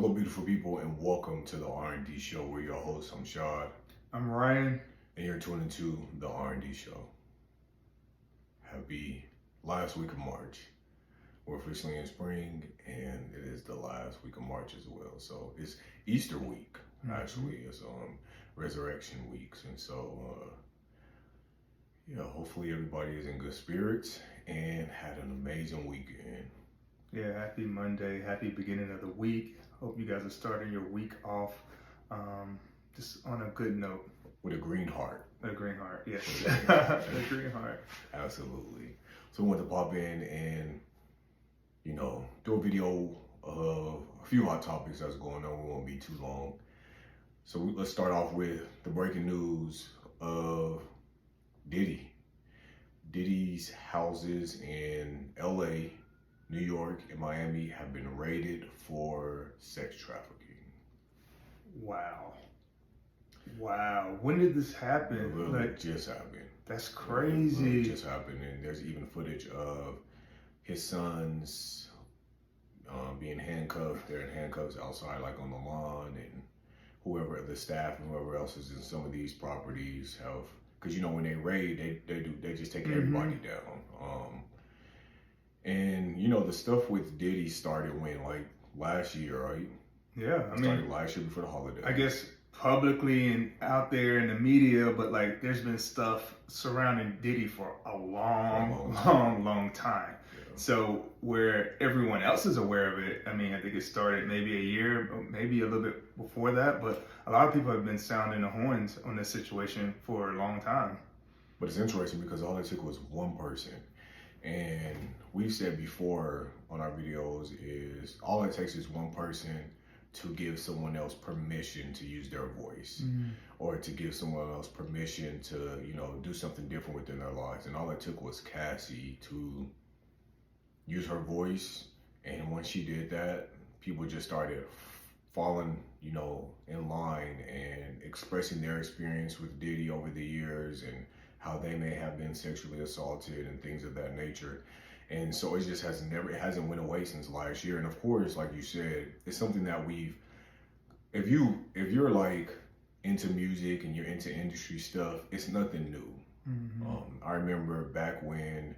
Hello, beautiful people, and welcome to the R&D show. We're your hosts. I'm Shad, I'm Ryan. and you're tuning into the R&D show. Happy last week of March. We're officially in spring, and it is the last week of March as well. So it's Easter week, actually. It's Resurrection weeks, and so hopefully everybody is in good spirits and had an amazing weekend. Yeah, happy Monday. Happy beginning of the week. Hope you guys are starting your week off just on a good note. With a green heart. A green heart, yes. A green heart. Absolutely. So we want to pop in and, do a video of a few hot topics that's going on. We won't be too long. So let's start off with the breaking news of Diddy. Diddy's houses in LA, New York, and Miami have been raided for sex trafficking. Wow. When did this happen? It just happened. That's crazy. It just happened, and there's even footage of his sons being handcuffed. They're in handcuffs outside, like on the lawn, and whoever the staff and whoever else is in some of these properties have, because when they raid, they just take everybody down. And the stuff with Diddy started when, like, last year, right? Yeah, Started last year before the holiday. I guess publicly and out there in the media, but like there's been stuff surrounding Diddy for a long time. Yeah. So where everyone else is aware of it, I think it started maybe a year, maybe a little bit before that, but a lot of people have been sounding the horns on this situation for a long time. But it's interesting because all it took was one person. And we've said before on our videos is all it takes is one person to give someone else permission to use their voice, or to give someone else permission to, do something different within their lives. And all it took was Cassie to use her voice. And when she did that, people just started falling, in line and expressing their experience with Diddy over the years and how they may have been sexually assaulted and things of that nature. And so it just it hasn't went away since last year. And of course, like you said, it's something that if you're like into music and you're into industry stuff, it's nothing new. I remember back when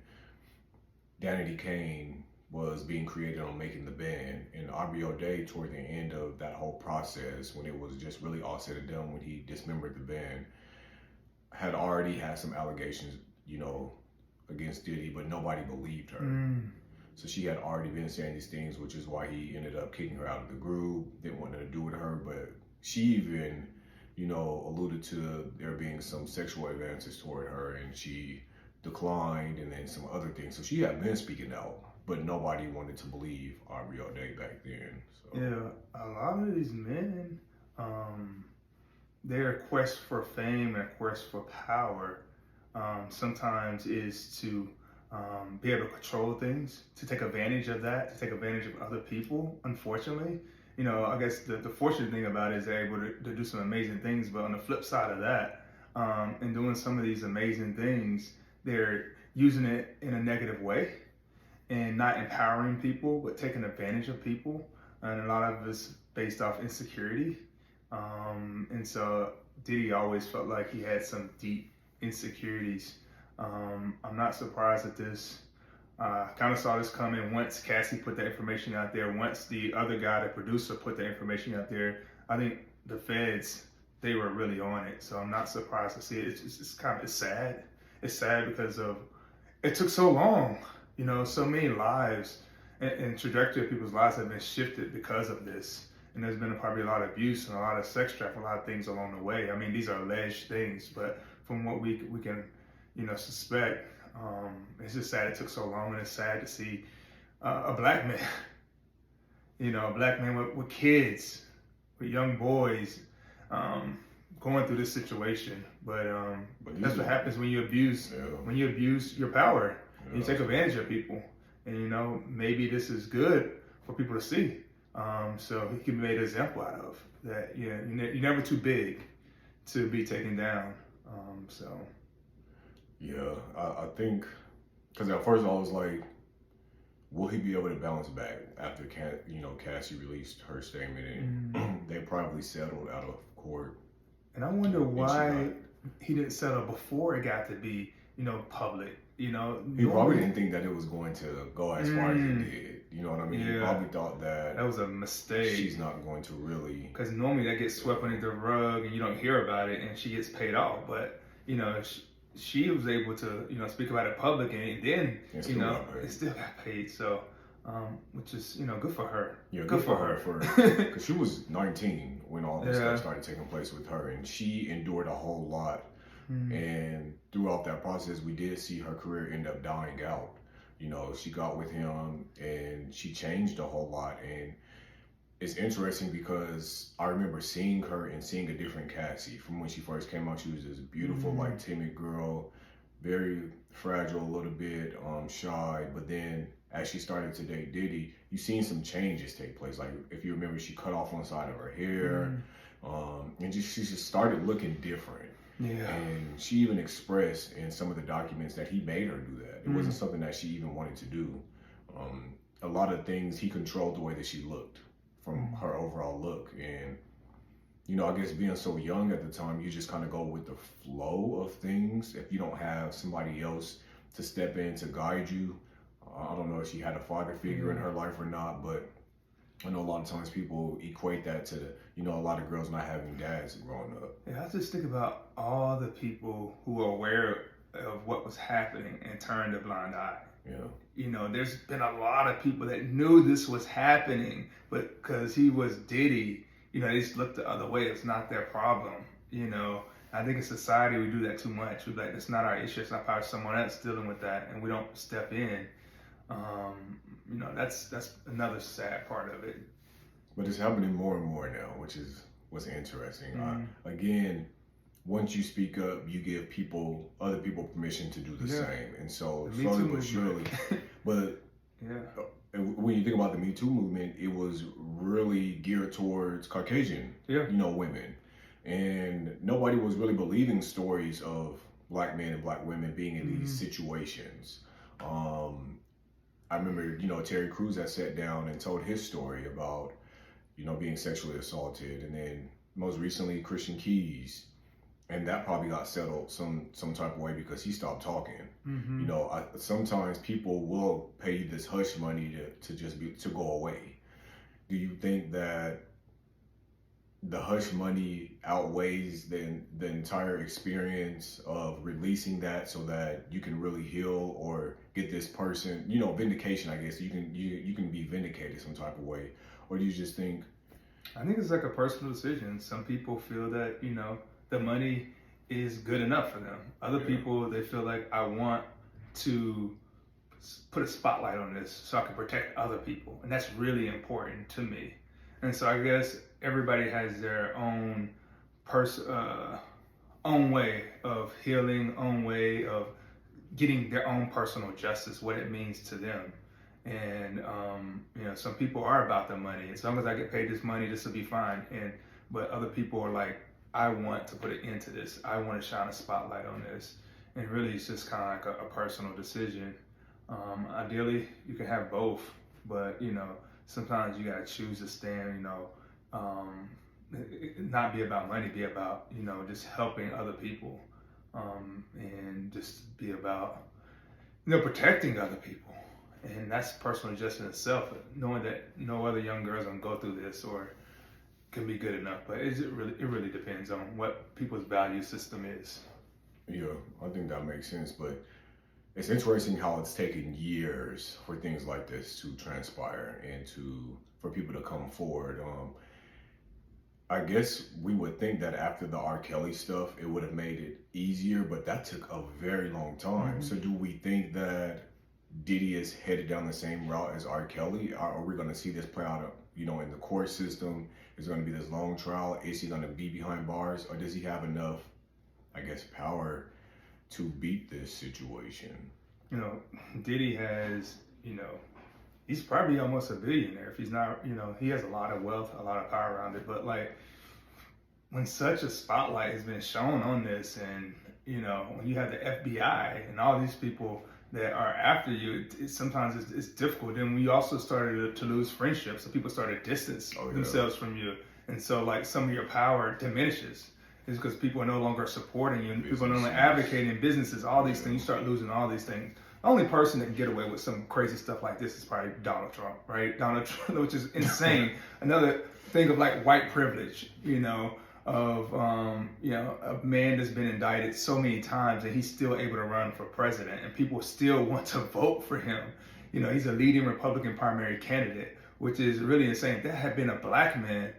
DaR&D Kane was being created on Making the Band, and Aubrey O'Day, toward the end of that whole process, when it was just really all said and done, when he dismembered the band, had already had some allegations, against Diddy, but nobody believed her. So she had already been saying these things, which is why he ended up kicking her out of the group, didn't want to do with her. But she even, alluded to there being some sexual advances toward her, and she declined, and then some other things. So she had been speaking out, but nobody wanted to believe Aubrey O'Day back then. So. Yeah, a lot of these men, their quest for fame and quest for power sometimes is to be able to control things, to take advantage of that, to take advantage of other people, unfortunately. I guess the fortunate thing about it is they're able to do some amazing things, but on the flip side of that, in doing some of these amazing things, they're using it in a negative way and not empowering people, but taking advantage of people. And a lot of it's based off insecurity. And so Diddy always felt like he had some deep insecurities. I'm not surprised at this. Kind of saw this coming once Cassie put the information out there. Once the other guy, the producer, put the information out there, I think the feds, they were really on it. So I'm not surprised to see it. It's sad. It's sad because it took so long. So many lives and trajectory of people's lives have been shifted because of this. And there's been probably a lot of abuse and a lot of sex trafficking, a lot of things along the way. These are alleged things, but from what we can, suspect, it's just sad it took so long, and it's sad to see a black man, a black man with kids, with young boys, going through this situation. But that's what happens when you abuse, your power, and you take advantage of people. And maybe this is good for people to see. So he can be made an example out of that. You're never too big to be taken down. Yeah, I think, because at first I was like, will he be able to bounce back after Cassie released her statement and they probably settled out of court? And I wonder why he didn't settle before it got to be, public. He probably didn't think that it was going to go as far as it did. You know what I mean? Yeah. He probably thought that was a mistake. She's not going to really, because normally that gets swept under the rug and you don't hear about it, and she gets paid off. But she was able to speak about it public, and then it still got paid. So. Which is, good for her. Yeah, good for her. Because she was 19 when all this stuff started taking place with her, and she endured a whole lot. And throughout that process, we did see her career end up dying out. She got with him, and she changed a whole lot. And it's interesting because I remember seeing her and seeing a different Cassie. From when she first came out, she was this beautiful, timid girl, very fragile a little bit, shy, but then as she started to date Diddy, you seen some changes take place. Like, if you remember, she cut off one side of her hair, and she just started looking different. Yeah. And she even expressed in some of the documents that he made her do that. It wasn't something that she even wanted to do. A lot of things, he controlled the way that she looked from her overall look. And, I guess being so young at the time, you just kind of go with the flow of things. If you don't have somebody else to step in to guide you, I don't know if she had a father figure in her life or not, but I know a lot of times people equate that to, a lot of girls not having dads growing up. Yeah, I just think about all the people who were aware of what was happening and turned a blind eye. Yeah. There's been a lot of people that knew this was happening, but because he was Diddy, they just looked the other way. It's not their problem. I think in society we do that too much. We're like, it's not our issue. It's not probably someone else dealing with that, and we don't step in. That's another sad part of it. But it's happening more and more now, which is what's interesting. Again, once you speak up, you give other people permission to do the same. And so slowly but surely, but when you think about the Me Too movement, it was really geared towards Caucasian, women. And nobody was really believing stories of black men and black women being in these situations. I remember, Terry Crews had sat down and told his story about, being sexually assaulted. And then most recently, Christian Keys. And that probably got settled some type of way because he stopped talking. Sometimes people will pay you this hush money to go away. Do you think that the hush money outweighs the entire experience of releasing that so that you can really heal or get this person, vindication, I guess. You can be vindicated some type of way? Or do you just think? I think it's like a personal decision. Some people feel that, the money is good enough for them. Other people, they feel like, I want to put a spotlight on this so I can protect other people. And that's really important to me. And so I guess everybody has their own own way of healing, own way of getting their own personal justice, what it means to them. And some people are about the money. As long as I get paid this money, this will be fine. But other people are like, I want to put it into this. I want to shine a spotlight on this. And really, it's just kind of like a personal decision. Ideally, you can have both, but sometimes you gotta choose to stand. Not be about money, be about just helping other people, and just be about protecting other people. And that's personal justice in itself. Knowing that no other young girls gonna go through this or can be good enough, but it really depends on what people's value system is. Yeah, I think that makes sense, but it's interesting how it's taken years for things like this to transpire and for people to come forward. I guess we would think that after the R. Kelly stuff, it would have made it easier, but that took a very long time. So do we think that Diddy is headed down the same route as R. Kelly? Are we going to see this play out, in the court system? Is there going to be this long trial? Is he going to be behind bars? Or does he have enough, I guess, power to beat this situation? Diddy has, he's probably almost a billionaire. If he's not, he has a lot of wealth, a lot of power around it. But like, when such a spotlight has been shown on this, and when you have the FBI and all these people, that are after you, sometimes it's difficult. Then we also started to lose friendships, so people started to distance themselves from you, and so like some of your power diminishes. It's because people are no longer supporting you, and people are no longer advocating businesses, all these things. You start losing all these things. The only person that can get away with some crazy stuff like this is probably Donald Trump, right? Donald Trump, which is insane. Another thing of like white privilege, of a man that's been indicted so many times and he's still able to run for president, and people still want to vote for him. He's a leading Republican primary candidate, which is really insane. If that had been a black man,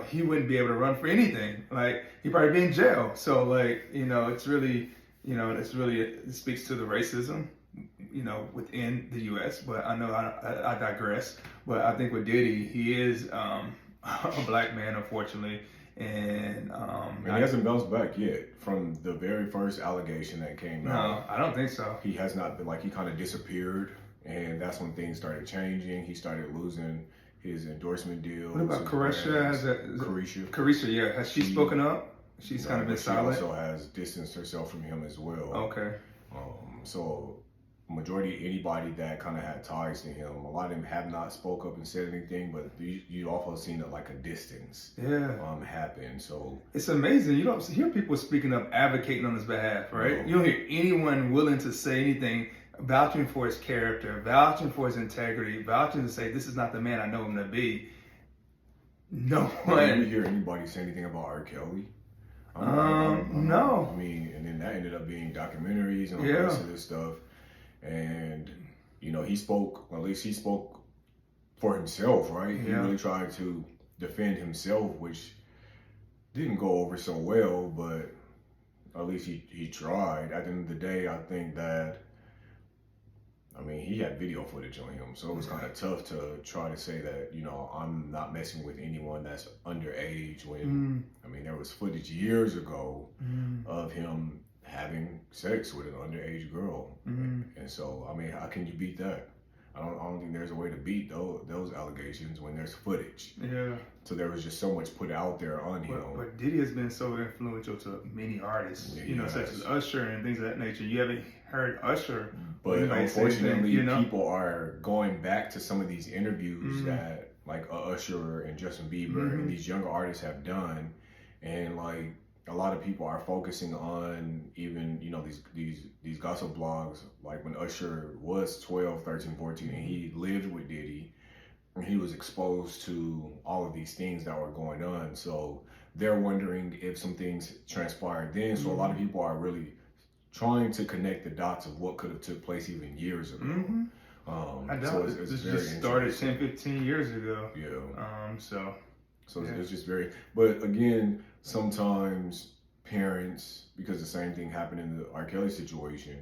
he wouldn't be able to run for anything. Like, he'd probably be in jail. So like, it's really, it speaks to the racism, within the U.S. But I know I digress. But I think with Diddy, he is a black man, unfortunately. And he hasn't bounced back yet from the very first allegation that came out. No, I don't think so. He has not been, like, he kind of disappeared, and that's when things started changing. He started losing his endorsement deals. What about Carisha? Carisha, yeah. Has she spoken up? She's kind of been silent. She also has distanced herself from him as well. Okay. So majority anybody that kind of had ties to him, a lot of them have not spoke up and said anything, but you also seen a distance happen. So it's amazing. You don't hear people speaking up, advocating on his behalf, right? No. You don't hear anyone willing to say anything, vouching for his character, vouching for his integrity, vouching to say, this is not the man I know him to be. No one. Did you hear anybody say anything about R. Kelly? No. I mean, and then that ended up being documentaries and all the rest of this stuff. And, he spoke, at least he spoke for himself, right? He really tried to defend himself, which didn't go over so well, but at least he tried. At the end of the day, I think that, he had video footage on him, so it was kind of tough to try to say that, I'm not messing with anyone that's underage when, there was footage years ago of him having sex with an underage girl. And so, how can you beat that? I don't think there's a way to beat those allegations when there's footage. Yeah. So there was just so much put out there on him. But Diddy has been so influential to many artists, such as Usher and things of that nature. You haven't heard Usher. But unfortunately, people are going back to some of these interviews that like Usher and Justin Bieber and these younger artists have done. And like, a lot of people are focusing on even, these gossip blogs, like when Usher was 12, 13, 14, and he lived with Diddy, and he was exposed to all of these things that were going on. So they're wondering if some things transpired then. So a lot of people are really trying to connect the dots of what could have took place even years ago. I know. So it's this very just started 10, 15 years ago. Yeah. So it's just very, but again, sometimes parents, because the same thing happened in the R. Kelly situation,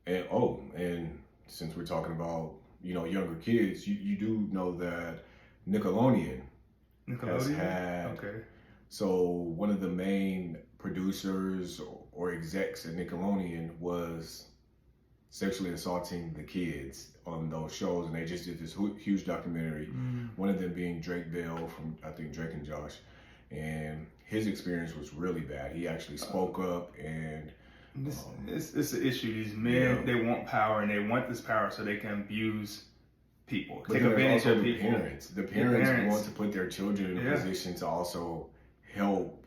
and since we're talking about, younger kids, you do know that Nickelodeon has had, so one of the main producers or execs at Nickelodeon was sexually assaulting the kids on those shows, and they just did this huge documentary. One of them being Drake Bell from, I think, Drake and Josh, and his experience was really bad. He actually spoke up, and it's an issue. These men, they want power, and they want this power so they can abuse people, take advantage of people. The parents want to put their children in a position to also help,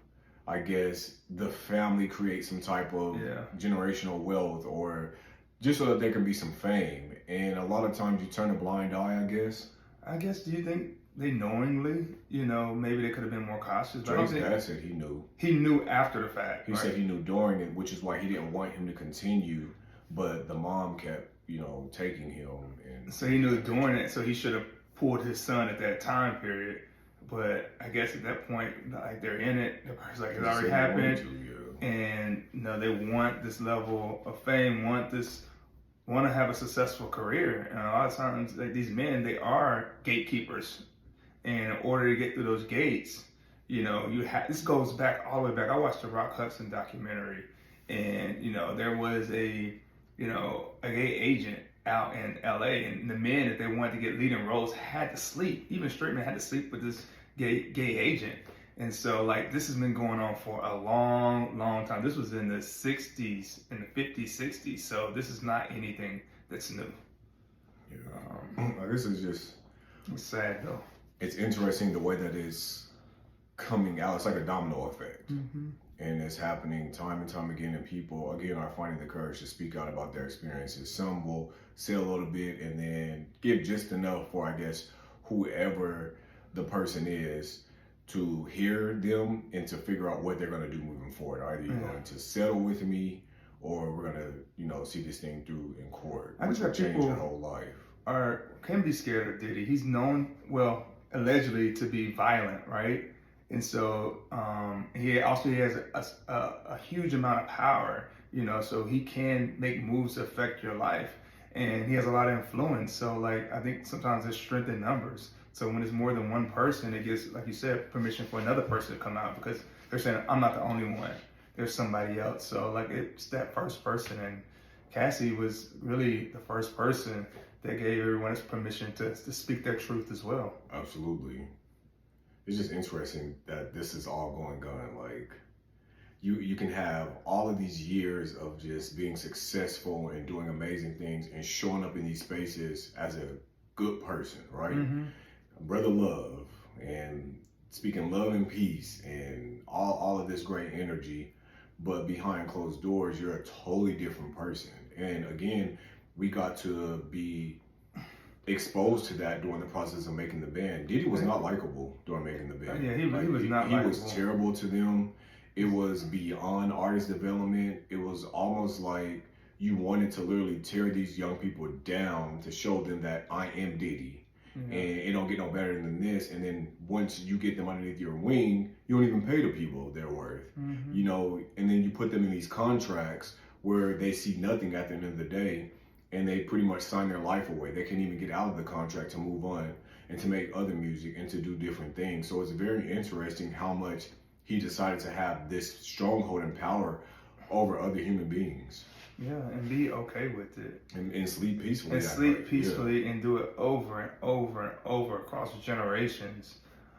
I guess, the family create some type of generational wealth, or just so that there can be some fame. And a lot of times you turn a blind eye, I guess. Do you think they knowingly, maybe they could have been more cautious? Drake's dad said he knew. He knew after the fact. He said he knew during it, which is why he didn't want him to continue. But the mom kept, taking him. And so he knew during it, so he should have pulled his son at that time period. But I guess at that point, like, they're in it. The person's like, it's already happened. And they want this level of fame, want to have a successful career. And a lot of times, like, these men, they are gatekeepers. And in order to get through those gates, this goes back all the way back. I watched the Rock Hudson documentary, and there was a gay agent out in LA, and the men that they wanted to get leading roles had to sleep. Even straight men had to sleep with this gay agent. And so, like, this has been going on for a long, long time. This was in the 60s, in the 50s, 60s. So this is not anything that's new. Yeah. I guess It's sad, though. it's interesting the way that it's coming out. It's like a domino effect. And it's happening time and time again. And people, again, are finding the courage to speak out about their experiences. Some will say a little bit and then give just enough for, I guess, whoever the person is to hear them and to figure out what they're going to do moving forward. Either you're going to settle with me, or we're going to, see this thing through in court, which will change your whole life. Can be scared of Diddy. He's known, well, allegedly to be violent, right? And so he has a huge amount of power, so he can make moves to affect your life. And he has a lot of influence. So, like, I think sometimes there's strength in numbers. So when it's more than one person, it gives, like you said, permission for another person to come out, because they're saying, I'm not the only one. There's somebody else. So, like, it's that first person. And Cassie was really the first person that gave everyone else permission to speak their truth as well. Absolutely. It's just interesting that this is all going on. Like, you can have all of these years of just being successful and doing amazing things and showing up in these spaces as a good person, right? Brother love and speaking love and peace and all of this great energy, but behind closed doors, you're a totally different person. And again, we got to be exposed to that during the process of making the band. Diddy was not likable during making the band. Yeah, he was not He likable. was terrible to them. It was beyond artist development. It was almost like you wanted to literally tear these young people down to show them that I am Diddy. And it don't get no better than this. And then once you get them underneath your wing, you don't even pay the people their worth. And then you put them in these contracts where they see nothing at the end of the day, and they pretty much sign their life away. They can't even get out of the contract to move on and to make other music and to do different things. So it's very interesting how much he decided to have this stronghold and power over other human beings. Yeah, and be okay with it. And sleep peacefully. And sleep peacefully and do it over and over and over across generations.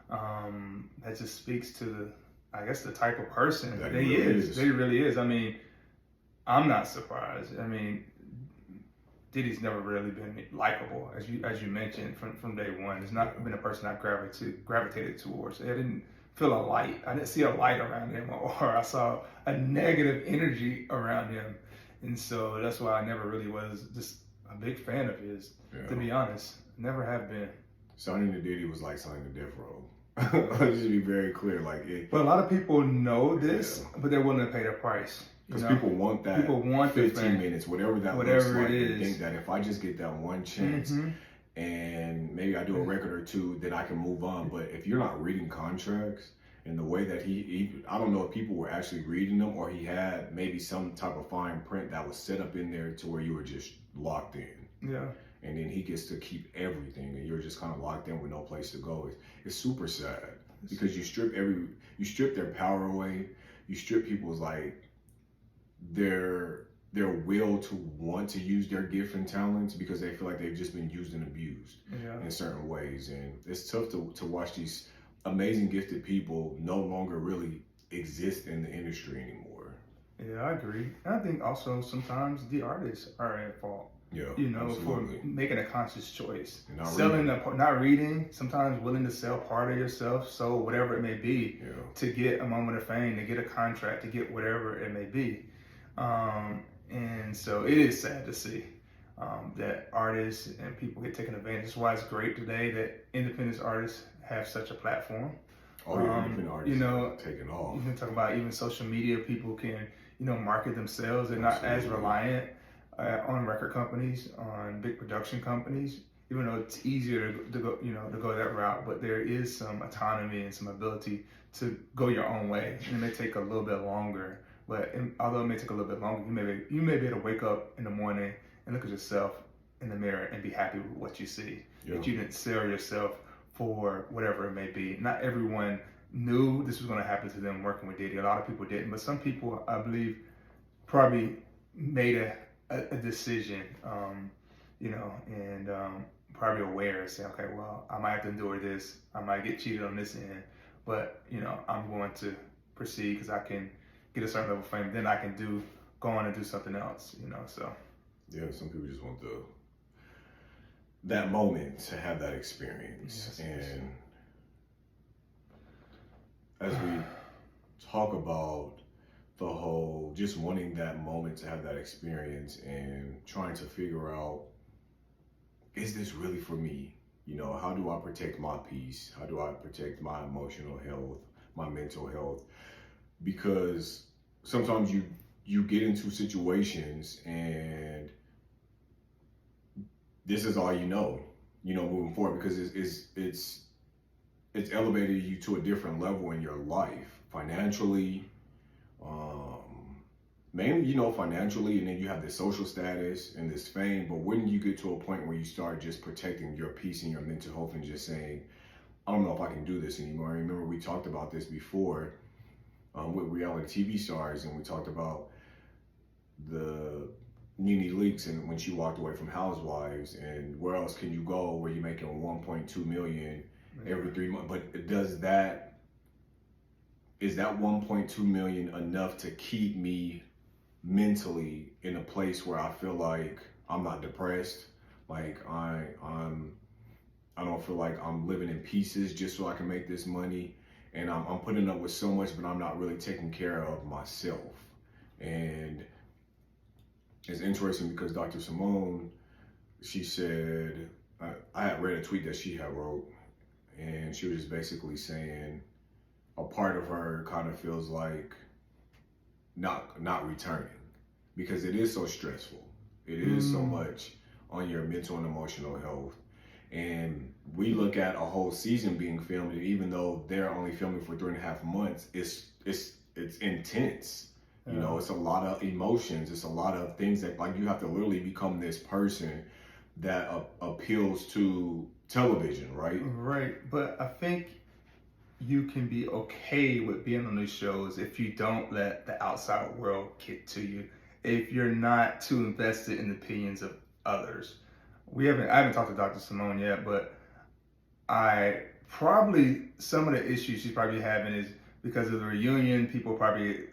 That just speaks to the type of person that he is. That he really is. I mean, I'm not surprised. I mean, Diddy's never really been likable, as you mentioned, from day one. He's not been a person I gravitated towards. I didn't feel a light. I didn't see a light around him, or I saw a negative energy around him. And so that's why I never really was just a big fan of his, to be honest. Never have been. Signing to Diddy was like signing to death row. Just to be very clear, But a lot of people know this, but they're willing to pay the price. Because people want that. People want 15 minutes, whatever looks like. They think that if I just get that one chance, and maybe I do a record or two, then I can move on. But if you're not reading contracts, and the way that he I don't know if people were actually reading them, or he had maybe some type of fine print that was set up in there to where you were just locked in. Yeah. And then he gets to keep everything, and you're just kind of locked in with no place to go. It's super sad, because you strip their power away. You strip people's their will to want to use their gift and talents, because they feel like they've just been used and abused in certain ways. And it's tough to watch these amazing gifted people no longer really exist in the industry anymore. Yeah, I agree. And I think also sometimes the artists are at fault. Yeah, absolutely. For making a conscious choice. Not reading, sometimes willing to sell part of yourself, so whatever it may be, to get a moment of fame, to get a contract, to get whatever it may be. And so it is sad to see that artists and people get taken advantage. That's why it's great today that independent artists have such a platform. Independent artists taking off. You can talk about even social media. People can, market themselves. They're not as reliant on record companies, on big production companies, even though it's easier to go that route. But there is some autonomy and some ability to go your own way. And it may take a little bit longer, but although it may take a little bit longer, you may be able to wake up in the morning and look at yourself in the mirror and be happy with what you see. That you didn't sell yourself for whatever it may be. Not everyone knew this was going to happen to them working with Diddy. A lot of people didn't, but some people, I believe, probably made a decision, and probably aware, saying, okay, well, I might have to endure this. I might get cheated on this end, but I'm going to proceed because I can get a certain level of fame. Then I can go on and do something else. So yeah, some people just want that moment to have that experience. Yes, and as we talk about the whole just wanting that moment to have that experience and trying to figure out, is this really for me? How do I protect my peace? How do I protect my emotional health, my mental health? Because sometimes you get into situations and this is all moving forward, because it's elevated you to a different level in your life, financially, mainly, financially, and then you have this social status and this fame. But when you get to a point where you start just protecting your peace and your mental health and just saying, I don't know if I can do this anymore. I remember we talked about this before with reality TV stars, and we talked about the Nene Leakes and when she walked away from Housewives, and where else can you go where you're making 1.2 million every 3 months? But is that 1.2 million enough to keep me mentally in a place where I feel like I'm not depressed, like I don't feel like I'm living in pieces just so I can make this money, and I'm putting up with so much, but I'm not really taking care of myself? And it's interesting because Dr. Simone, she said, I had read a tweet that she had wrote, and she was just basically saying a part of her kind of feels like not returning, because it is so stressful. It is so much on your mental and emotional health. And we look at a whole season being filmed, and even though they're only filming for 3.5 months, it's intense. It's a lot of emotions. It's a lot of things that, like, you have to literally become this person that appeals to television, right? Right, but I think you can be okay with being on these shows if you don't let the outside world get to you. If you're not too invested in the opinions of others. I haven't talked to Dr. Simone yet, but some of the issues she's probably having is because of the reunion. People probably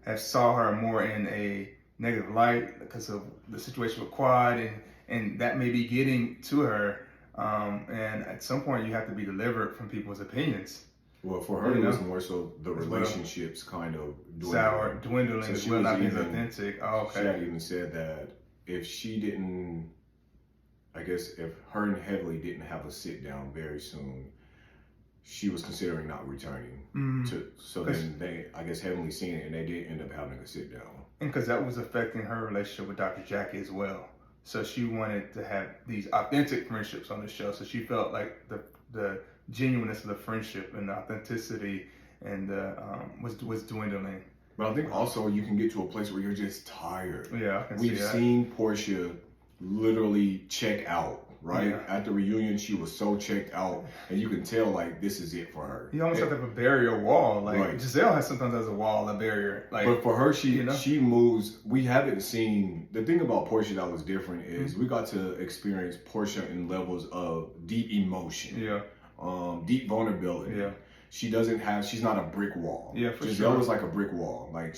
have saw her more in a negative light because of the situation with Quad, and that may be getting to her. And at some point, you have to be delivered from people's opinions. Well, for her, it was more so the relationships kind of dwindling so as well, not being authentic. Oh, okay. She had even said that if she didn't, I guess if her and Heavenly didn't have a sit down very soon, she was considering not returning. So then I guess Heavenly seen it, and they did end up having a sit down. And because that was affecting her relationship with Dr. Jackie as well. So she wanted to have these authentic friendships on the show. So she felt like the genuineness of the friendship and the authenticity and was dwindling. But I think also you can get to a place where you're just tired. Yeah, I can We've see that. seen Portia literally check out, right? Yeah. At the reunion, she was so checked out, and you can tell, like, this is it for her. You almost have to have a barrier wall. Like, right. Giselle sometimes has a wall, a barrier. Like, but for her, she moves. We haven't seen, the thing about Portia that was different is we got to experience Portia in levels of deep emotion. Yeah. Deep vulnerability. Yeah. She's not a brick wall. Yeah, for Giselle sure. is like a brick wall. Like,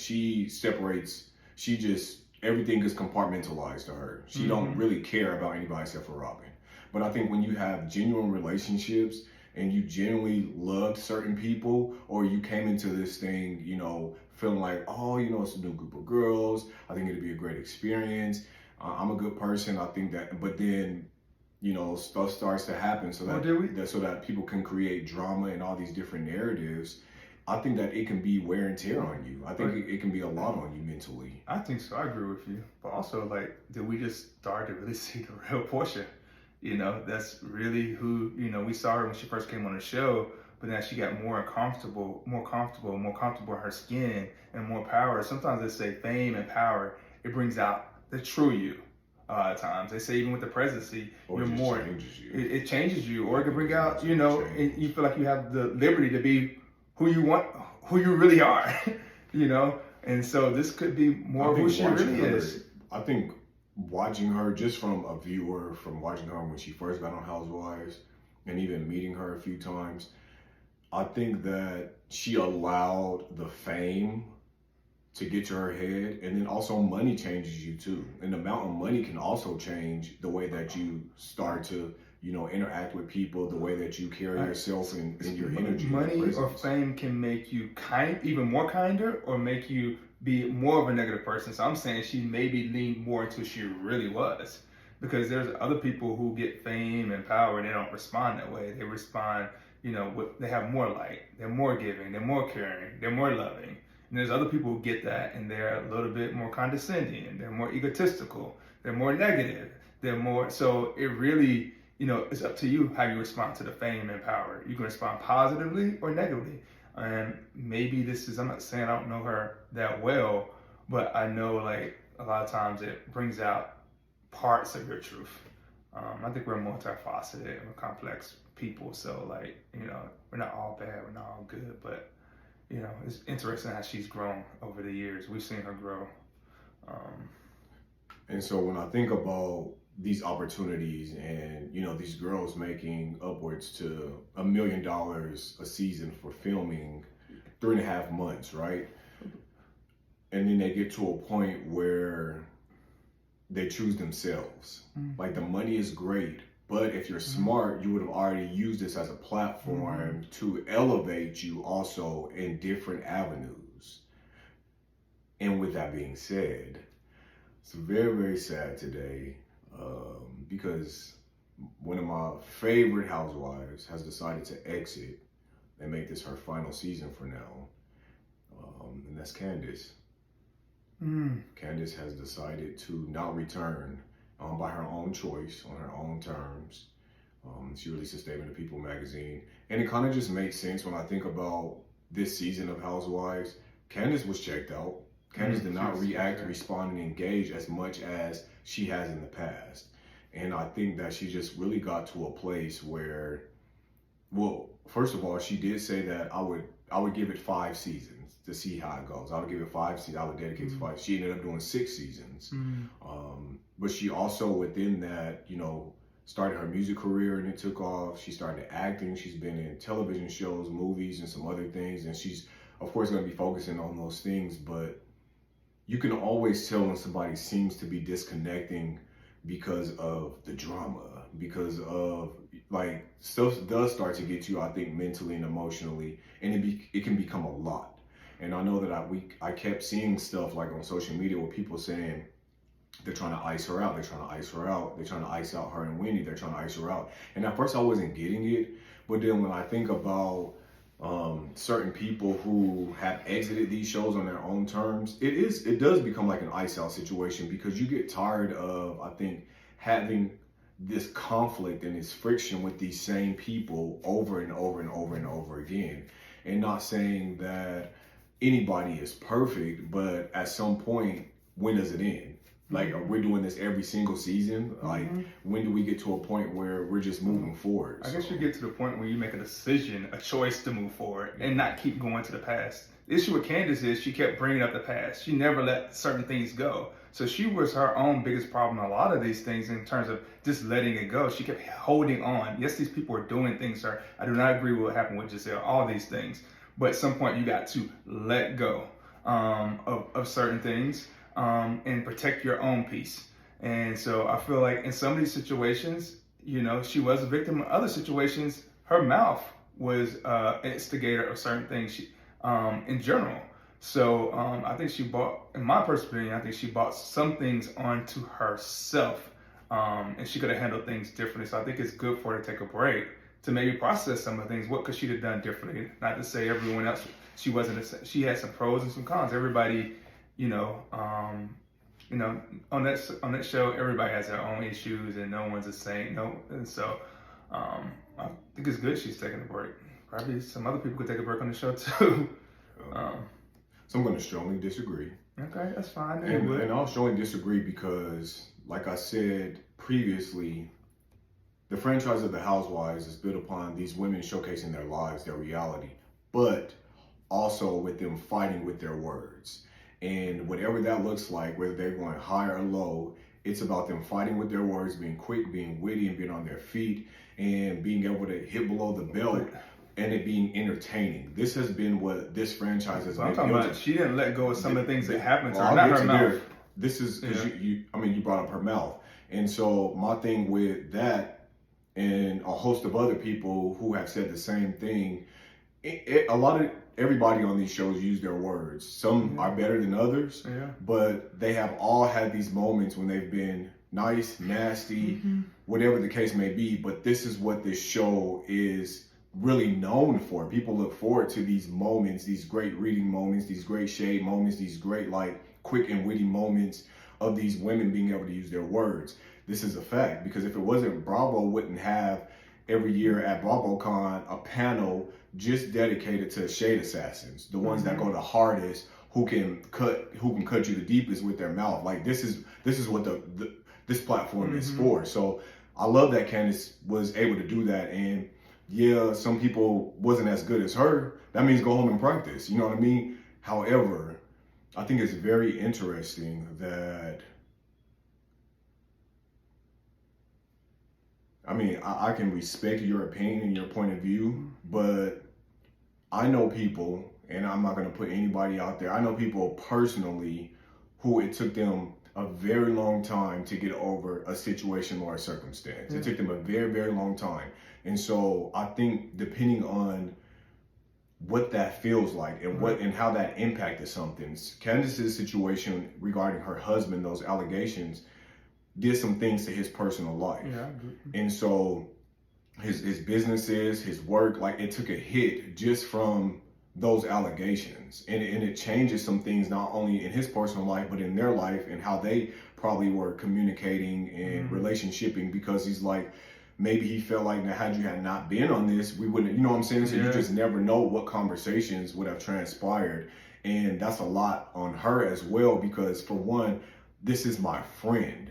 everything is compartmentalized to her. She don't really care about anybody except for Robin. But I think when you have genuine relationships and you genuinely loved certain people, or you came into this thing, feeling like, it's a new group of girls, I think it'd be a great experience. I'm a good person. I think that, but then, stuff starts to happen so that people can create drama and all these different narratives. I think that it can be wear and tear on you. I think it can be a lot on you mentally. I think so. I agree with you. But also, like, did we just start to really see the real Portia? That's really who, we saw her when she first came on the show, but then she got more comfortable in her skin and more power. Sometimes they say fame and power, it brings out the true you. A lot of times they say even with the presidency, or you're more. Changes you. It changes you, or it can bring out, and you feel like you have the liberty to be who you really are, And so this could be more of who she really is. I think watching her, just from a viewer, from watching her when she first got on Housewives, and even meeting her a few times, I think that she allowed the fame to get to her head, and then also money changes you too. And the amount of money can also change the way that you start to, interact with people, the way that you carry yourself and your energy. Money or fame can make you even more kinder, or make you be more of a negative person. So I'm saying she maybe leaned more into who she really was, because there's other people who get fame and power and they don't respond that way. They respond, they have more light, they're more giving, they're more caring, they're more loving. And there's other people who get that and they're a little bit more condescending, they're more egotistical, they're more negative, so it really, it's up to you how you respond to the fame and power. You can respond positively or negatively. And maybe I'm not saying I don't know her that well, but I know like a lot of times it brings out parts of your truth. I think we're multifaceted and complex people. So like, we're not all bad, we're not all good, but it's interesting how she's grown over the years. We've seen her grow. And so when I think about these opportunities and, these girls making upwards to $1 million a season for filming 3.5 months, right? And then they get to a point where they choose themselves. Mm-hmm. Like the money is great, but if you're smart, you would have already used this as a platform to elevate you also in different avenues. And with that being said, it's very, very sad today because one of my favorite housewives has decided to exit and make this her final season for now. And that's Candice. Candice has decided to not return by her own choice, on her own terms. She released a statement to People magazine. And it kind of just makes sense when I think about this season of Housewives. Candice was checked out. Candice did not react, respond, and engage as much as she has in the past. And I think that she just really got to a place where, well, first of all, she did say that I would give it 5 seasons to see how it goes. I would give it 5 seasons. I would dedicate to 5. She ended up doing 6 seasons. But she also, within that, started her music career and it took off. She started acting. She's been in television shows, movies, and some other things. And she's, of course, going to be focusing on those things. But you can always tell when somebody seems to be disconnecting because of the drama, because of like stuff does start to get you, I think, mentally and emotionally, and it can become a lot. And I know that I kept seeing stuff like on social media where people saying they're trying to ice her out, they're trying to ice her out, they're trying to ice out her and Wendy, they're trying to ice her out. And at first I wasn't getting it, but then when I think about certain people who have exited these shows on their own terms, it does become like an ice out situation, because you get tired of, I think, having this conflict and this friction with these same people over and over and over and over again. And not saying that anybody is perfect, but at some point, when does it end? Like, we're doing this every single season. Like, when do we get to a point where we're just moving forward? I guess you get to the point where you make a decision, a choice to move forward and not keep going to the past. The issue with Candice is she kept bringing up the past. She never let certain things go. So she was her own biggest problem in a lot of these things in terms of just letting it go. She kept holding on. Yes, these people are doing things, sir. I do not agree with what happened with Giselle, all these things. But at some point, you got to let go of certain things. And protect your own peace. And so I feel like in some of these situations, she was a victim. In other situations, her mouth was an instigator of certain things in general. So I think she bought, in my personal opinion, I think she bought some things onto herself, and she could have handled things differently. So I think it's good for her to take a break to maybe process some of the things. What could she have done differently? Not to say everyone else, she had some pros and some cons. Everybody, on that show, everybody has their own issues and no one's a saint. And so I think it's good she's taking a break. Probably some other people could take a break on the show too. So I'm going to strongly disagree. Okay, that's fine. And I'll strongly disagree because, like I said previously, the franchise of the Housewives is built upon these women showcasing their lives, their reality, but also with them fighting with their words. And whatever that looks like, whether they're going high or low, it's about them fighting with their words, being quick, being witty, and being on their feet, and being able to hit below the belt and it being entertaining. This has been what this franchise has been. I'm talking about she didn't let go of some of the things that happened to her. I'll Not get her to mouth. there. This is because you brought up her mouth, and so my thing with that, and a host of other people who have said the same thing. Everybody on these shows use their words. Some are better than others, but they have all had these moments when they've been nice, nasty, whatever the case may be. But this is what this show is really known for. People look forward to these moments, these great reading moments, these great shade moments, these great like quick and witty moments of these women being able to use their words. This is a fact, because if it wasn't, Bravo wouldn't have every year at BravoCon a panel just dedicated to shade assassins, the ones that go the hardest, who can cut you the deepest with their mouth. Like this is what this platform is for. So I love that Candice was able to do that. And yeah, some people wasn't as good as her. That means go home and practice. You know what I mean? However, I think it's very interesting that, I mean, I can respect your opinion and your point of view, but I know people, and I'm not going to put anybody out there, I know people personally who it took them a very long time to get over a situation or a circumstance. It took them a very, very long time. And so I think depending on what that feels like and and how that impacted something, Candice's situation regarding her husband, those allegations, did some things to his personal life. And so his businesses, his work, like it took a hit just from those allegations. And it changes some things, not only in his personal life, but in their life and how they probably were communicating and relationshiping, because he's like, maybe he felt like, now, had you had not been on this, we wouldn't, you know what I'm saying? So you just never know what conversations would have transpired. And that's a lot on her as well, because for one, this is my friend.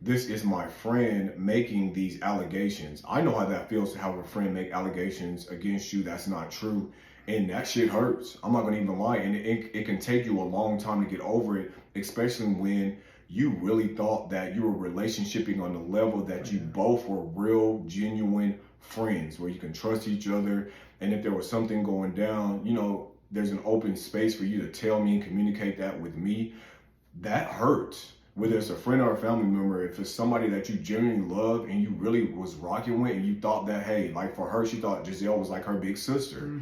This is my friend making these allegations. I know how that feels to have a friend make allegations against you that's not true. And that shit hurts. I'm not going to even lie. And it can take you a long time to get over it, especially when you really thought that you were relationshiping on the level that you both were real, genuine friends, where you can trust each other. And if there was something going down, you know, there's an open space for you to tell me and communicate that with me. That hurts. Whether it's a friend or a family member, if it's somebody that you genuinely love and you really was rocking with, and you thought that, hey, like for her, she thought Giselle was like her big sister.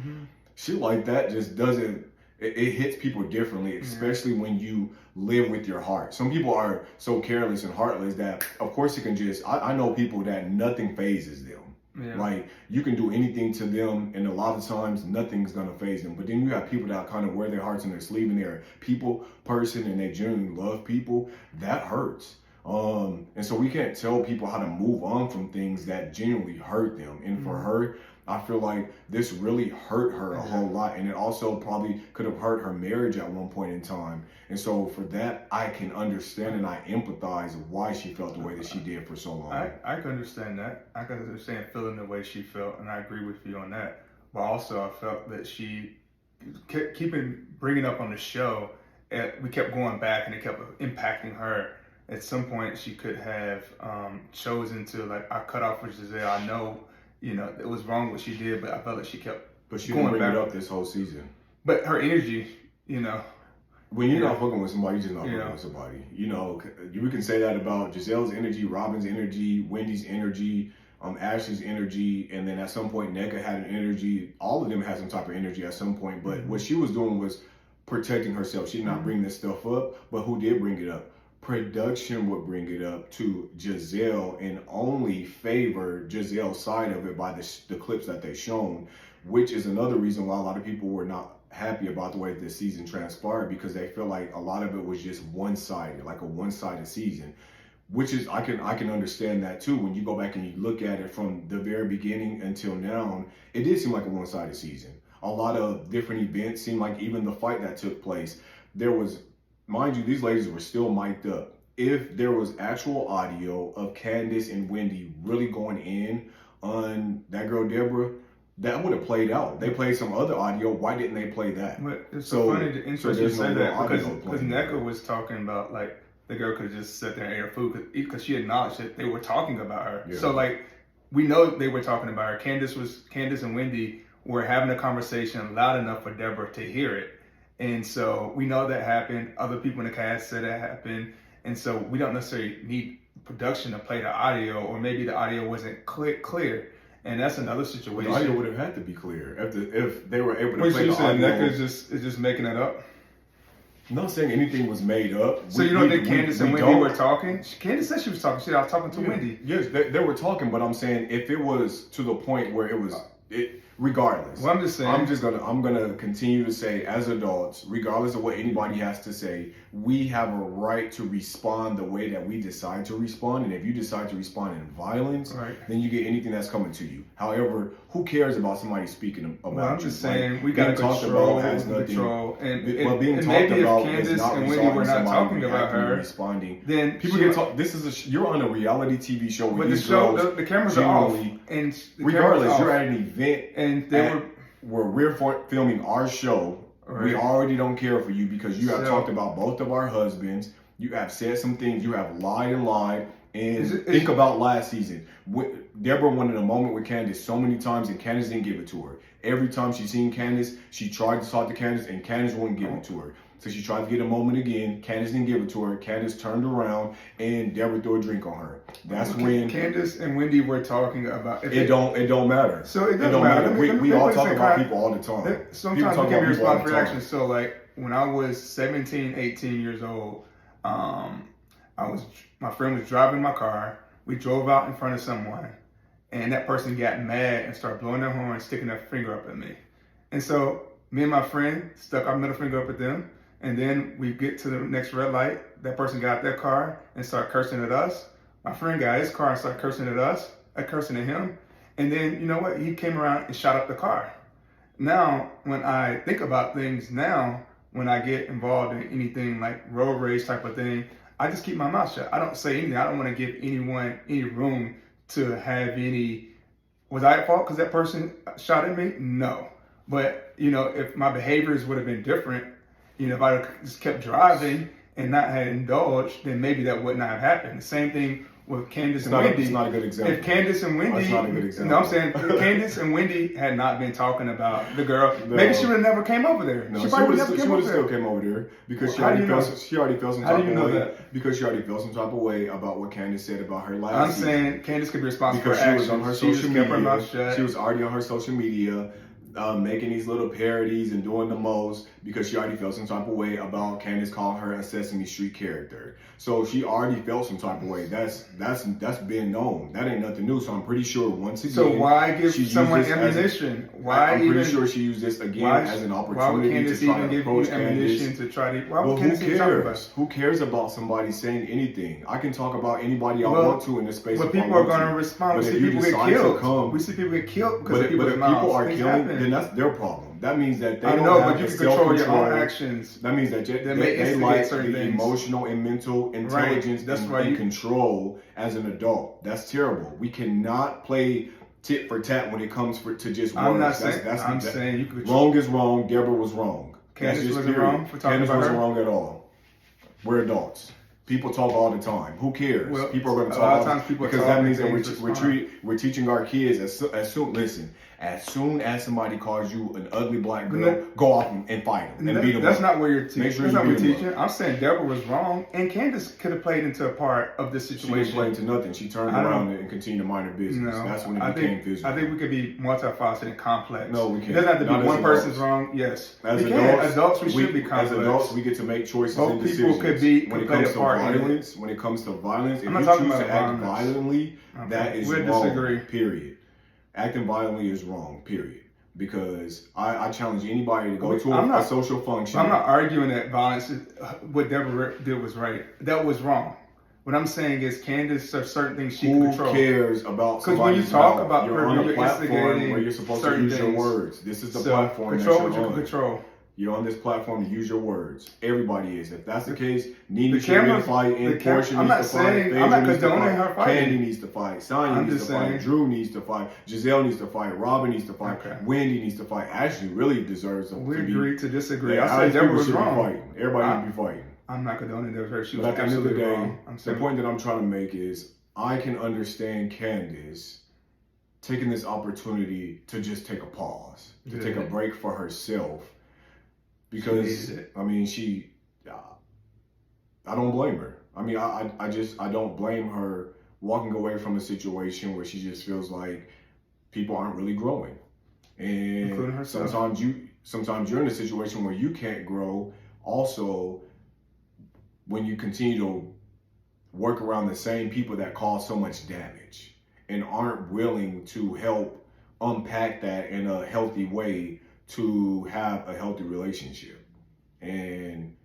Shit like that just doesn't, it hits people differently, especially when you live with your heart. Some people are so careless and heartless that, of course, it can just, I know people that nothing phases them. Like you can do anything to them, and a lot of times nothing's gonna faze them. But then you have people that kind of wear their hearts in their sleeve, and they're a people person and they genuinely love people. That hurts. And so we can't tell people how to move on from things that genuinely hurt them. And for her, I feel like this really hurt her a whole lot, and it also probably could have hurt her marriage at one point in time. And so for that, I can understand and I empathize why she felt the way that she did for so long. I can understand that. I can understand feeling the way she felt, and I agree with you on that. But also, I felt that she kept bringing up on the show, we kept going back, and it kept impacting her. At some point, she could have chosen to, like, I cut off with Giselle. I know, you know, it was wrong what she did, but I felt like she kept But she didn't bring it up this whole season. But her energy, you know. When you're not fucking with somebody, you're just not fucking with somebody. You know, we can say that about Giselle's energy, Robin's energy, Wendy's energy, Ashley's energy, and then at some point, Nneka had an energy. All of them had some type of energy at some point, but what she was doing was protecting herself. She did not bring this stuff up, but who did bring it up? Production would bring it up to Giselle and only favor Giselle's side of it by the clips that they shown, which is another reason why a lot of people were not happy about the way this season transpired, because they feel like a lot of it was just one-sided, like a one-sided season, which is, I can understand that too. When you go back and you look at it from the very beginning until now, it did seem like a one-sided season. A lot of different events seemed like, even the fight that took place, there was, mind you, these ladies were still mic'd up. If there was actual audio of Candice and Wendy really going in on that girl Deborah, that would have played out. They played some other audio. Why didn't they play that? But it's so funny to interesting you say that, because Nneka was talking about, like, the girl could have just sat there and ate her food, because she acknowledged that they were talking about her. So, like, we know they were talking about her. Candice and Wendy were having a conversation loud enough for Deborah to hear it. And so we know that happened. Other people in the cast said that happened. And so we don't necessarily need production to play the audio, or maybe the audio wasn't clear. And that's another situation. The audio would have had to be clear if they were able to Wait, play so you the said audio. Nneka is just making it up? I'm not saying anything was made up. So you don't think Candice and Wendy were talking? Candice said she was talking. She said, I was talking to Wendy. Yes, they were talking, but I'm saying if it was to the point where it was, regardless. Well, I'm just saying. I'm gonna continue to say, as adults, regardless of what anybody has to say, we have a right to respond the way that we decide to respond. And if you decide to respond in violence, then you get anything that's coming to you. However, who cares about somebody speaking about you? I'm just saying, we got to control. And being maybe if about Candice and Wendy were not talking about her, responding, then people get talk. You're on a reality TV show with these girls. The cameras are off, and regardless, you're at an event, and they were where we're filming our show. We already don't care for you because you have talked about both of our husbands. You have said some things. You have lied and lied. And think about last season. Deborah wanted a moment with Candice so many times, and Candice didn't give it to her. Every time she seen Candice, she tried to talk to Candice, and Candice wouldn't give it to her. So she tried to get a moment again. Candice didn't give it to her. Candice turned around, and Deborah threw a drink on her. That's when Candice and Wendy were talking about. It don't matter. So it doesn't matter. We all talk about people all the time. Sometimes we can be responsible for reactions. So like when I was 17, 18 years old, my friend was driving my car. We drove out in front of someone, and that person got mad and started blowing their horn, sticking their finger up at me. And so me and my friend stuck our middle finger up at them. And then we get to the next red light. That person got out their car and started cursing at us. My friend got his car and started cursing at us, cursing at him. And then, you know what? He came around and shot up the car. Now, when I think about things now, when I get involved in anything like road rage type of thing, I just keep my mouth shut. I don't say anything. I don't want to give anyone any room to have any, was I at fault because that person shot at me? No. But, you know, if my behaviors would have been different, you know, if I just kept driving and not had indulged, then maybe that would not have happened. The same thing with Candice and Wendy. It's not a good example. If Candice and Wendy, that's not a good example. No, I'm saying if Candice and Wendy had not been talking about the girl, maybe she would have never came over there. No, she would have still came over there because she already felt some type of way. Because she already felt some type of way about what Candice said about her last season. I'm saying Candice could be responsible because for she actions. was on her social media. She was already on her social media. Making these little parodies and doing the most because she already felt some type of way about Candice calling her a Sesame Street character. So she already felt some type of way. That's been known. That ain't nothing new. So I'm pretty sure once again. So why give someone ammunition? I'm pretty sure she used this again as an opportunity to try to approach Candice. To try to, well, who cares? Who cares about somebody saying anything? I can talk about anybody I want to in this space. But people are going to respond. We see people get killed. We see people get killed because of people's mouths. But if people are killing, then that's their problem. That means that they don't have the self-control your own actions. That means that they lack the emotional and mental intelligence and control as an adult. That's terrible. We cannot play tit for tat when it comes to just words. I'm saying you could. Wrong is wrong. Deborah was wrong. Candice wasn't wrong for talking about her. Candice wasn't wrong at all. We're adults. People talk all the time. Who cares? Well, people are going to talk. A lot of times people because that means that we're teaching our kids as soon as somebody calls you an ugly black girl, go off and fight them and beat them. That's not what you're teaching. Sure that's not what you're teaching. I'm saying Deborah was wrong, and Candice could have played into a part of this situation. She didn't play into nothing. She turned around and continued to mind her business. No, that's when it became physical. I think we could be multifaceted and complex. No, we can't. It doesn't have to be one person's wrong. Yes, as adults, we should be complex. As adults, we get to make choices and decisions. Both people could be when it comes to violence. When it comes to violence, if you choose to act violently, that is wrong. Period. Acting violently is wrong. Period. Because I challenge anybody to go to a social function. I'm not arguing that violence, what Deborah did was right. That was wrong. What I'm saying is Candice, there's certain things she can control. Who cares about somebody's when you talk about you're on a platform where you're supposed to use your words. This is the platform that you're on. Control. You're on this platform to use your words. Everybody is. If that's the case, Nene should be fighting. Portia needs to fight. I'm not condoning her fighting. Candy needs to fight. Sonya needs to fight. Drew needs to fight. Giselle needs to fight. Robin needs to fight. Wendy needs to fight. Ashley really deserves to be. We agree to disagree. Yeah, I said Deborah was wrong. Everybody need to be fighting. I'm not condoning Deborah. She was at the end of the day, wrong. the point that I'm trying to make is I can understand Candice taking this opportunity to just take a pause, to take a break for herself, because I mean, I don't blame her. I mean, I don't blame her walking away from a situation where she just feels like people aren't really growing, and sometimes you're in a situation where you can't grow. Also, when you continue to work around the same people that cause so much damage and aren't willing to help unpack that in a healthy way to have a healthy relationship. And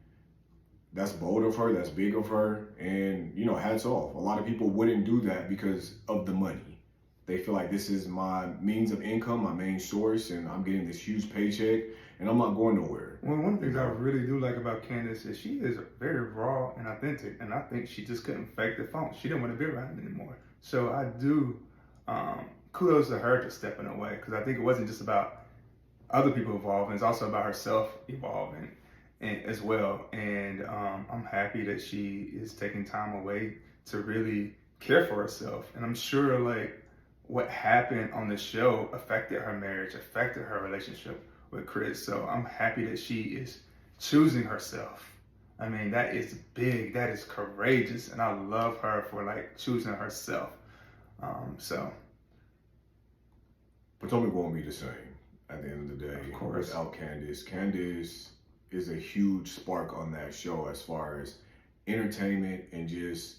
that's bold of her, that's big of her, and you know, hats off. A lot of people wouldn't do that because of the money. They feel like this is my means of income, my main source, and I'm getting this huge paycheck, and I'm not going nowhere. Well, one of the things I really do like about Candice is she is very raw and authentic, and I think she just couldn't fake the funk. She didn't want to be around him anymore. So I do kudos to her for stepping away, because I think it wasn't just about other people evolving, it's also about herself evolving as well. And I'm happy that she is taking time away to really care for herself. And I'm sure like what happened on the show affected her marriage, affected her relationship with Chris. So I'm happy that she is choosing herself. I mean, that is big, that is courageous, and I love her for like choosing herself. Potomac won't be the same at the end of the day. Of course. Without Candice. Candice is a huge spark on that show as far as entertainment and just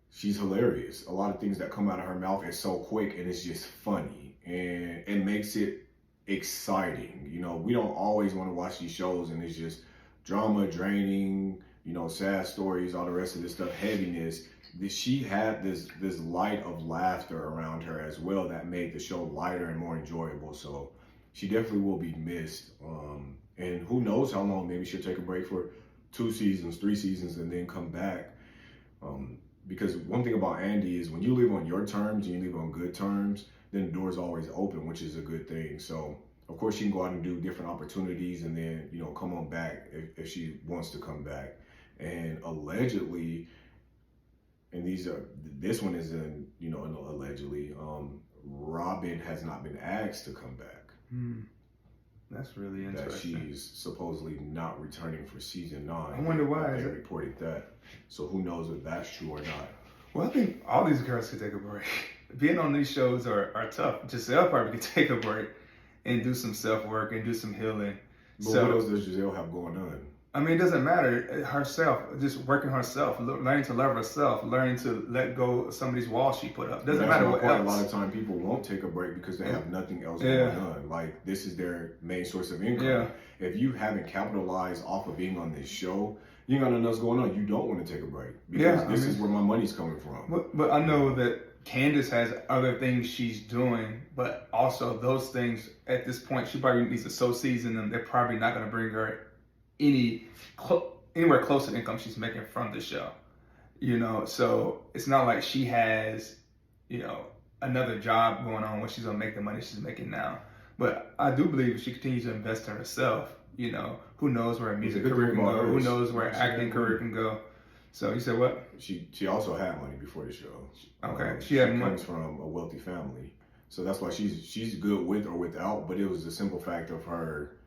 she's hilarious. A lot of things that come out of her mouth is so quick and it's just funny, and it makes it exciting. You know, we don't always want to watch these shows and it's just drama, draining, you know, sad stories, all the rest of this stuff, heaviness. She had this light of laughter around her as well that made the show lighter and more enjoyable. So she definitely will be missed. And who knows how long? Maybe she'll take a break for 2 seasons, 3 seasons, and then come back. Because one thing about Andy is when you live on your terms and you live on good terms, then the door's always open, which is a good thing. So of course she can go out and do different opportunities and then, you know, come on back if she wants to come back. And allegedly, and this one is in, you know, allegedly, Robin has not been asked to come back. That's really interesting. That she's supposedly not returning for season 9. I wonder why. They reported that. So who knows if that's true or not. Well, I think all these girls could take a break. Being on these shows are tough. Giselle probably could take a break and do some self-work and do some healing. But what else does Giselle have going on? I mean, it doesn't matter. Herself, just working herself, learning to love herself, learning to let go of some of these walls she put up. Doesn't matter what else. A lot of time people won't take a break because they have nothing else going on. Like, this is their main source of income. Yeah. If you haven't capitalized off of being on this show, you ain't got nothing else going on. You don't want to take a break because this is where my money's coming from. But I know that Candice has other things she's doing, but also those things at this point, she probably needs to sow seeds in them. They're probably not going to bring her anywhere close to the income she's making from the show, you know. So it's not like she has, you know, another job going on where she's gonna make the money she's making now. But I do believe if she continues to invest in herself, you know, who knows where her music career can go, who knows where her acting career can go. So you said what? She also had money before the show. Okay, she comes from a wealthy family, so that's why she's good with or without. But it was the simple fact of her,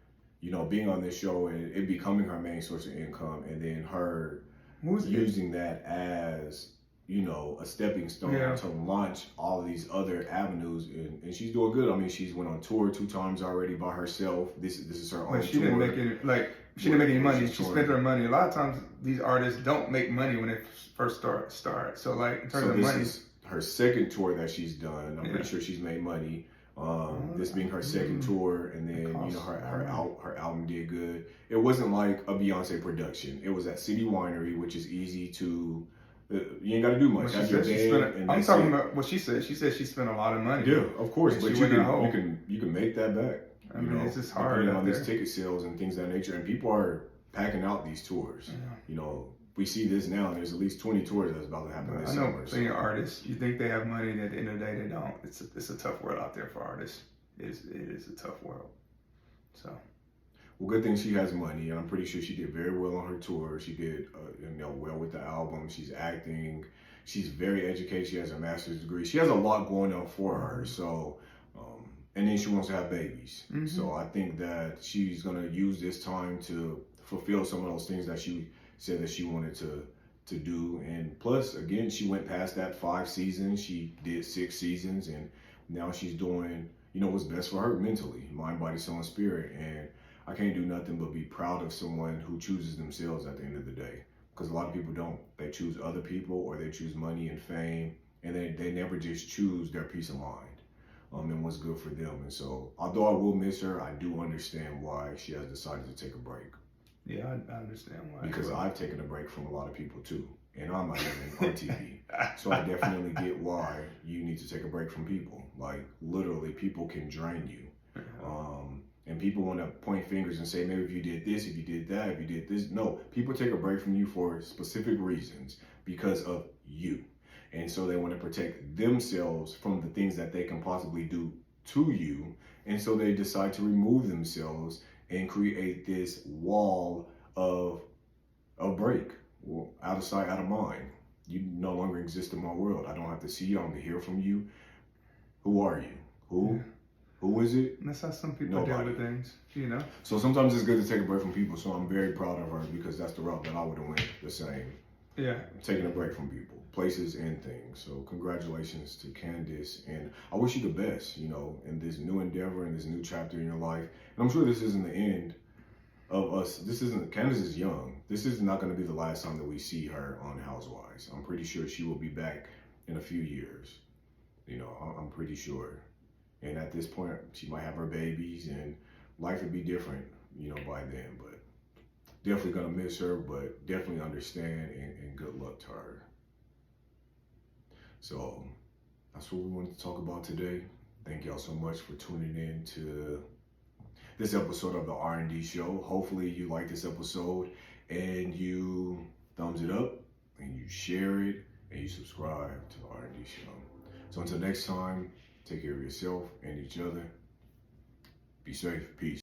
you know, being on this show and it becoming her main source of income, and then her using that as, you know, a stepping stone to launch all of these other avenues. And she's doing good. I mean, she's went on tour 2 times already by herself. This is her own tour. She didn't make any money. She spent her money. A lot of times these artists don't make money when they first start. So like in terms of money. This is her second tour that she's done. I'm pretty sure she's made money. This being her second tour, and then, you know, her album did good. It wasn't like a Beyonce production. It was at City Winery, which is easy to. You ain't got to do much. I'm talking about what she said. She said she spent a lot of money. Yeah, of course, but you can make that back. I mean, it's just hard depending on these ticket sales and things of that nature, and people are packing out these tours. You know, we see this now. There's at least 20 tours that's about to happen this summer. I know, artists, you think they have money, and at the end of the day, they don't. It's a tough world out there for artists. It is a tough world. So. Well, good thing she has money, and I'm pretty sure she did very well on her tour. She did, you know, well with the album. She's acting. She's very educated. She has a master's degree. She has a lot going on for her. So, and then she wants to have babies. So I think that she's going to use this time to fulfill some of those things that she said that she wanted to do. And plus, again, she went past that 5 seasons. She did 6 seasons, and now she's doing, you know, what's best for her mentally, mind, body, soul, and spirit. And I can't do nothing but be proud of someone who chooses themselves at the end of the day. Because a lot of people don't. They choose other people, or they choose money and fame, and they never just choose their peace of mind and what's good for them. And so, although I will miss her, I do understand why she has decided to take a break. Yeah, I understand why. Because I've taken a break from a lot of people too, and I'm not even on TV. So I definitely get why you need to take a break from people. Like, literally, people can drain you. And people want to point fingers and say, maybe if you did this, if you did that, if you did this. No, people take a break from you for specific reasons because of you. And so they want to protect themselves from the things that they can possibly do to you. And so they decide to remove themselves and create this wall of break. Well, out of sight, out of mind. You no longer exist in my world. I don't have to see you. I don't have to hear from you. Who are you? Who? Yeah. Who is it? And that's how some people deal with things, you know? So sometimes it's good to take a break from people. So I'm very proud of her because that's the route that I would have went the same. Yeah. Taking a break from people, places, and things. So congratulations to Candice. And I wish you the best, you know, in this new endeavor, in this new chapter in your life. And I'm sure this isn't the end of us. Candice is young. This is not going to be the last time that we see her on Housewives. I'm pretty sure she will be back in a few years. You know, I'm pretty sure. And at this point, she might have her babies and life would be different, you know, by then. But definitely going to miss her, but definitely understand and good luck to her. So that's what we wanted to talk about today. Thank y'all so much for tuning in to this episode of the R&D show. Hopefully you like this episode and you thumbs it up and you share it and you subscribe to the R&D show. So until next time, take care of yourself and each other. Be safe. Peace.